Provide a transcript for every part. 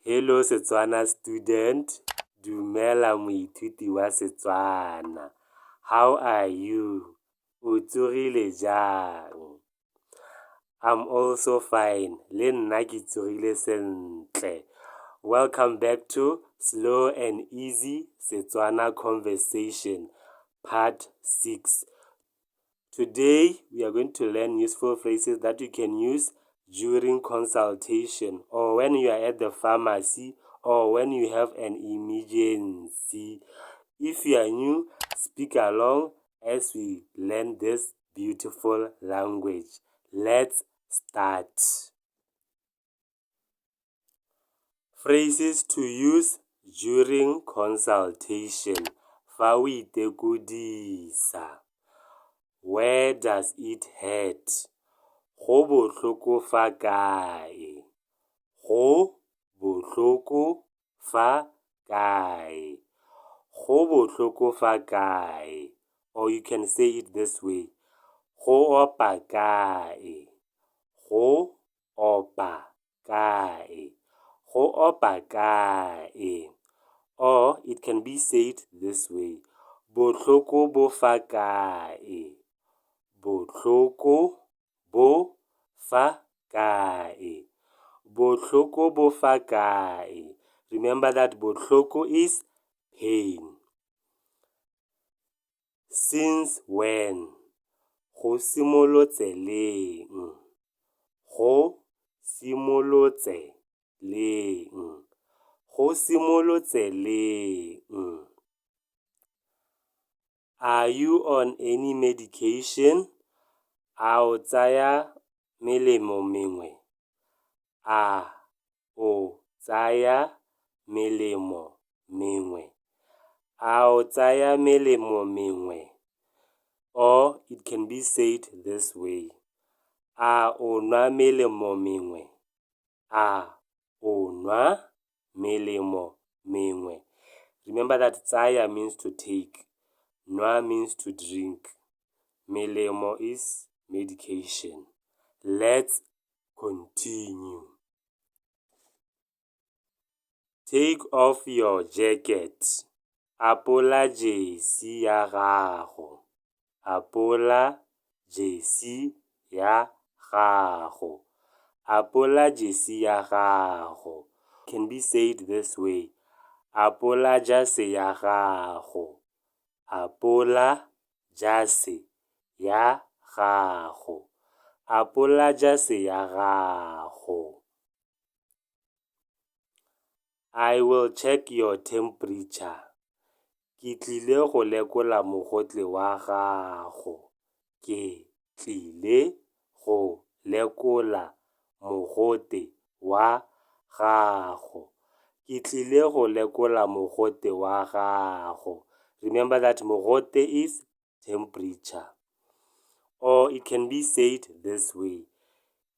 Hello Setswana student, dumela moithuti wa Setswana. How are you? O tsogile jang? I'm also fine. Le nna ke tsogile sentle. Welcome back to Slow and Easy Setswana Conversation, Part 6. Today, we are going to learn useful phrases that you can use during consultation or when you are at the pharmacy or when you have an emergency. If you are new, speak along as we learn this beautiful language. Let's start. Phrases to use during consultation. Fa o itekudisa. Where does it hurt? Go bohloko fa kae? Go bohloko fa kae? Go bohloko fa kae? Or you can say it this way. Go opa kae? Go opa kae? Go opa kae? Or it can be said this way. Bohloko bo fa kae? Bohloko bo fa kae? Bohloko bo fa kae? Remember that bohloko is pain. Since when? Go simolotse leng? Go simolotse leng? Go simolotse leng? Are you on any medication? A o tsaya melemo mengwe? A o tsaya melemo mengwe? A o tsaya melemo mengwe? Or it can be said this way. A o nwa melemo mengwe? A o nwa melemo mengwe? Remember that tsaya means to take. Nwa means to drink. Melemo is medication. Let's continue. Take off your jacket. Apola jesi ya gago. Apola jesi ya gago. Apola jesi ya gago. Can be said this way. Apola jase ya gago. Apola jase ya gago. Apola jase ya gago. I will check your temperature. Ke tlile go lekola mogotle wa gago. Ke tlile go lekola mogote wa gago. Ke tlile go lekola mogote wa gago. Remember that mogote is temperature. Or it can be said this way.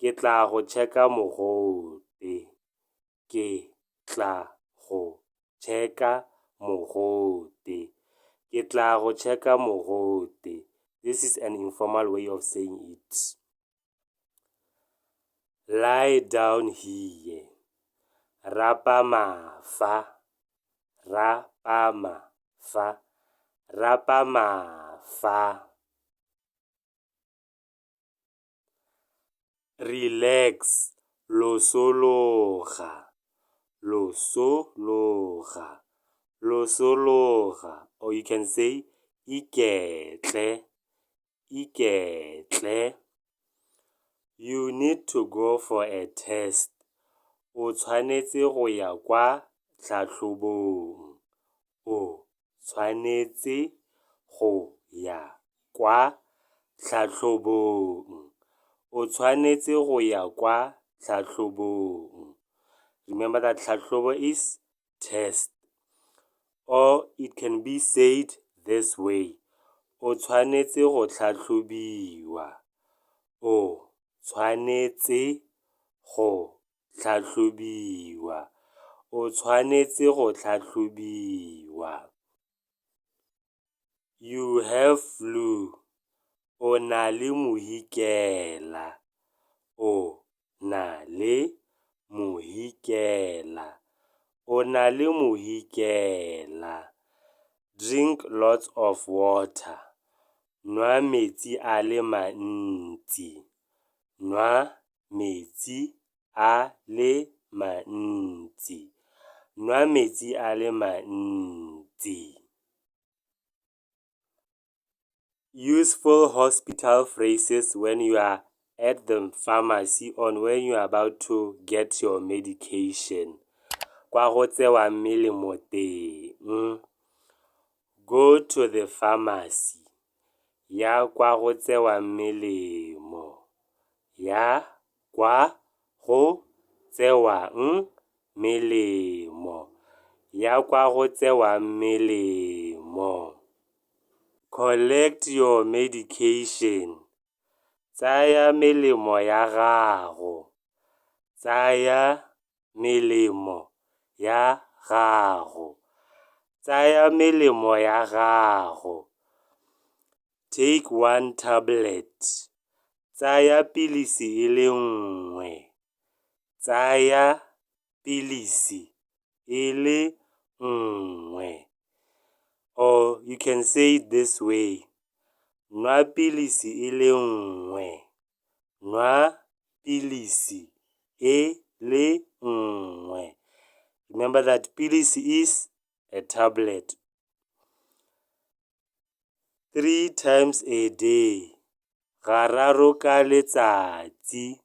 Ke tla go checka mogote. Ke tla go checka mogote. Ke tla go checka mogote. This is an informal way of saying it. Lie down here. Rapa mafa. Rapa mafa. Rapa mafa. Relax. Losologa. Losologa. Losologa. Or you can say iketle. Iketle. You need to go for a test. O tshwanetse go ya kwa tlhatlhobong. O tshwanetse go ya kwa tlhatlhobong. O tshwanetse go ya kwa tlhatlhobong. Remember that tlhatlhobo is test. Or it can be said this way. O tshwanetse go tlhatlhobiwa. O tshwanetse go tlhatlhobiwa. O tshwanetse go tlhatlhobiwa. You have flu. O na le mohikela. O na le mohikela. o na le mohikela. Drink lots of water. Nwa metsi a le mantsi. Nwa metsi a le mantsi. Nwa metsi a le mantsi. Useful hospital phrases when you are at the pharmacy or when you are about to get your medication. Kwa go tsewa melemo teng. Go to the pharmacy. Ya kwa go tsewa melemo. Ya kwa go tsewa melemo. Ya kwa go tsewa melemo. Collect your medication. Tsaya melemo ya gago. Tsaya melemo ya gago. Tsaya melemo ya gago. Take 1 tablet. Tsaya pilisi e le nngwe. Tsaya pilisi e le nngwe. Or you can say it this way. Nwa pilisi e le nngwe. Nwa pilisi e le nngwe. Remember that pilisi is a tablet. 3 times a day. Gararo ka letsatsi.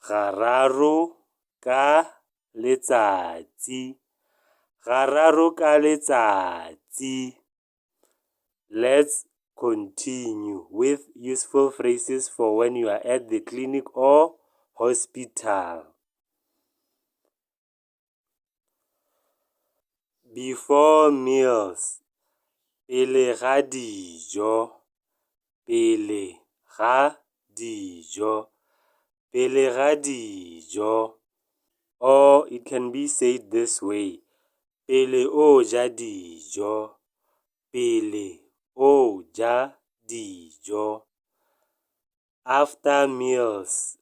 Gararo ka letsatsi. Gararo ka letsatsi. Let's continue with useful phrases for when you are at the clinic or hospital. Before meals. Pele ga dijo. Pele ga dijo. Pele ga dijo. Or it can be said this way. Pele o ja dijo. Pele o ja dijo. After meals.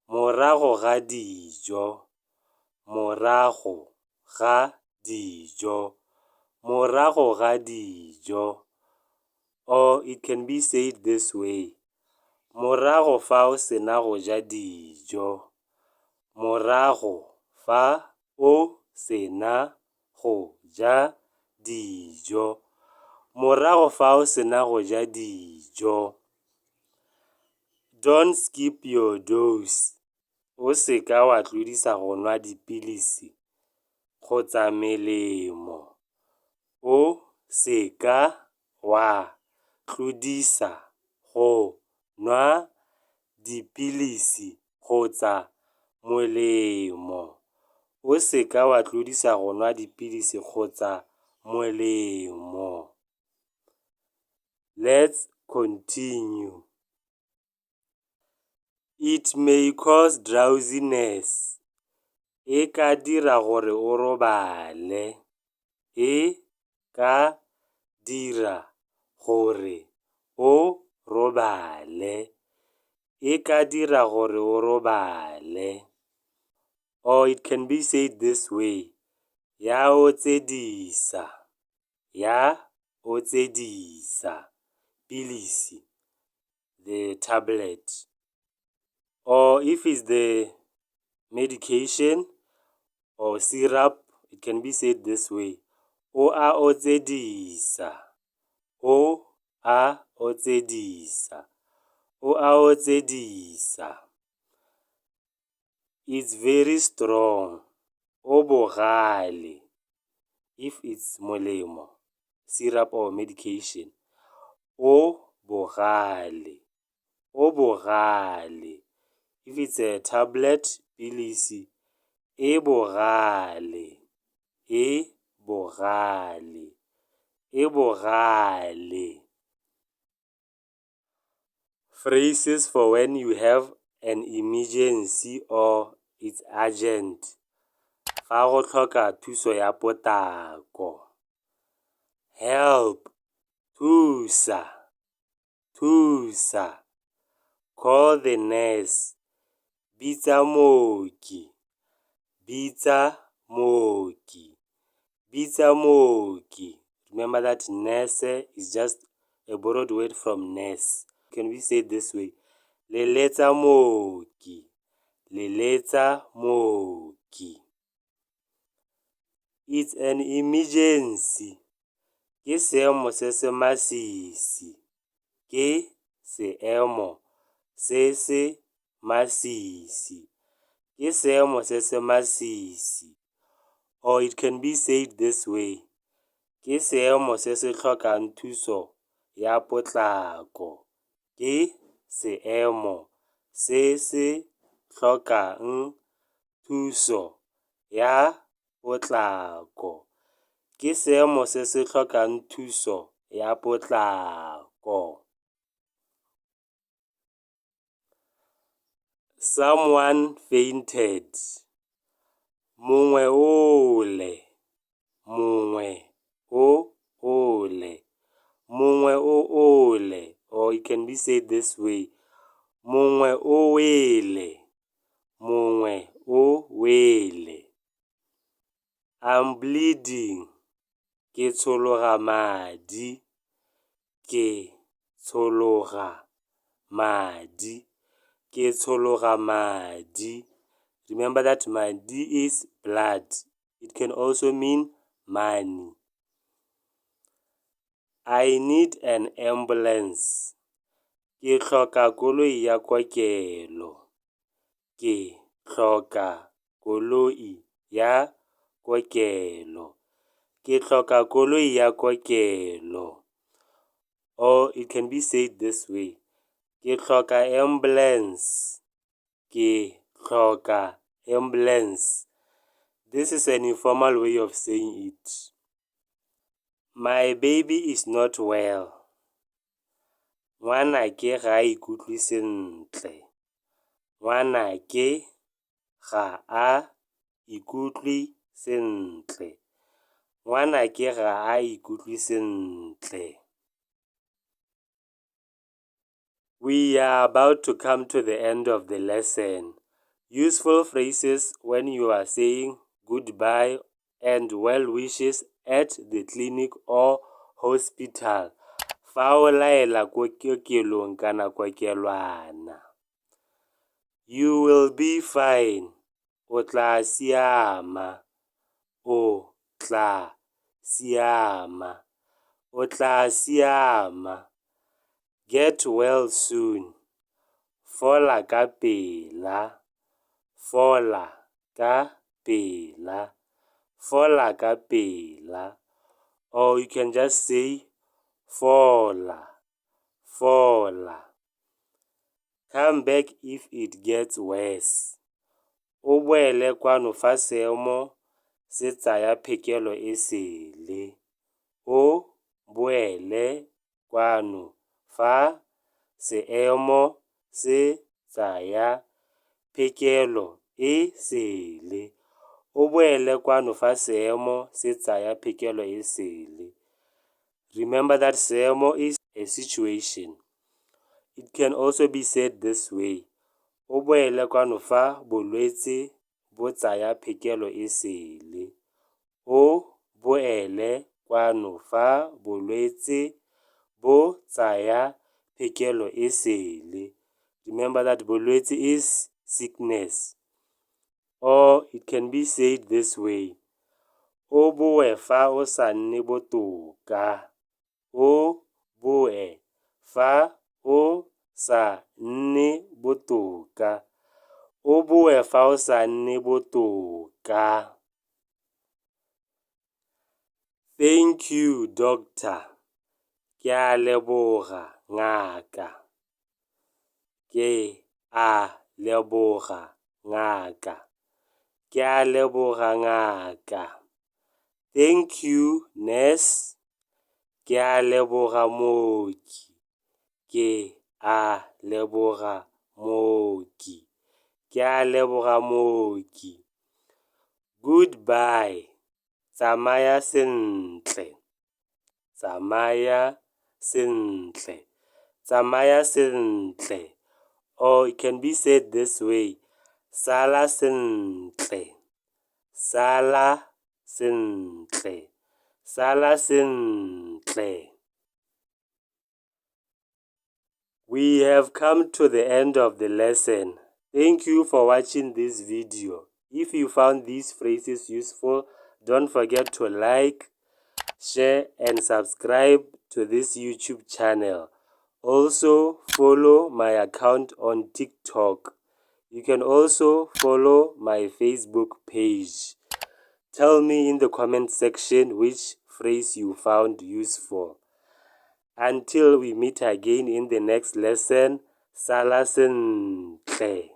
Morago ga dijo. Morago ga dijo. Morago ga dijo. Or it can be said this way. Morago fa o sena go ja dijo. Morago fa o sena go ja dijo. Morago fa o sena go ja dijo. Don't skip your dose. O se ka wa tlodisa go nwa dipilisi kgotsa melemo. O se ka wa tlodisa go nwa dipilisi kgotsa molemo. O se ka wa tlodisa go nwa dipilisi kgotsa molemo. Let's continue. It may cause drowsiness. E ka dira gore o robale. E ka dira gore o robale. E ka dira gore o robale. Or it can be said this way. Ya otsedisa. Ya otsedisa. Pilisi. The tablet. Or if it's the medication or syrup, it can be said this way. O a otsedisa. O a otsedisa. O a otsedisa. It's very strong. O bogale. If it's molemo, syrup or medication. O bogale. O bogale. If it's a tablet, pilisi. E bogale. E bogale. E bogale. Phrases for when you have an emergency or it's urgent. Fa go tlhoka thuso ya potako. Help. Thusa. Thusa. Call the nurse. Bitsa mooki. Bitsa mooki. Bitsa mooki. Remember that nurse is just a borrowed word from nurse. Can we say it this way? Leletsa mooki. Leletsa mooki. It's an emergency. Ke seemo se se masisi. Ke seemo se se masisi. Ke seemo se se masisi. Or it can be said this way. Ke seemo se se tlhokang thuso ya potlako. Ke seemo se se tlhokang thuso ya potlako. Ke seemo se se tlhokang thuso ya potlako. Someone fainted. Mongwe ole. Mongwe ole. Mongwe ole. Or it can be said this way. Mongwe o wele. Mongwe o wele. I'm bleeding. Ke tshologa madi. Ke tshologa madi. Ke tshologa madi. Remember that madi is blood. It can also mean money. I need an ambulance. Ke hloka koloi ya kokelo. Ke hloka koloi ya kokelo. Ke hloka koloi ya kokelo. Or it can be said this way. Ke hloka ambulance. Ke hloka ambulance. This is an informal way of saying it. My baby is not well. Ngwanake ga a ikutlwe sentle. Ngwanake ga a ikutlwe sentle. Ngwanake ga a ikutlwe sentle. We are about to come to the end of the lesson. Useful phrases when you are saying goodbye and well wishes at the clinic or hospital. Fa o laela ko kokelong kana kokelwana. You will be fine. O tla siama. O tla siama. O tla siama. Get well soon. Fola ka pela. Fola ka pela. Fola ka pela. Or you can just say fola. Fola. Come back if it gets worse. O boele kwano fa seemo se tsaya phekelo e sele. O boele kwano fa seemo se tsaya phekelo e sele. O boele kwano fa seemo se tsaya phekelo e sele. Remember that seemo is a situation. It can also be said this way. O boele kwano fa bolwetse bo tsaya phekelo e sele. O boele kwano fa bolwetse bo tsaya phekelo e sele. Remember that bolwetse is sickness. Or it can be said this way. O boe fa o sa nne botoka. O boe fa o sa nne botoka. O boe fa o sa nne botoka. Thank you, doctor. Ke a leboga, ngaka. Ke a leboga, ngaka. Ke a leboga, ngaka. Thank you, nurse. Ke a leboga, mooki. Ke a leboga, mooki. Ke a leboga, mooki. Goodbye. Tsamaya sentle. Tsamaya sentle. Tsamaya sentle. Or it can be said this way. Sala sentle. Sala sentle. Sala sentle. We have come to the end of the lesson. Thank you for watching this video. If you found these phrases useful, don't forget to like, share and subscribe to this YouTube channel. Also, follow my account on TikTok. You can also follow my Facebook page. Tell me in the comment section which phrase you found useful. Until we meet again in the next lesson, Sala sentle.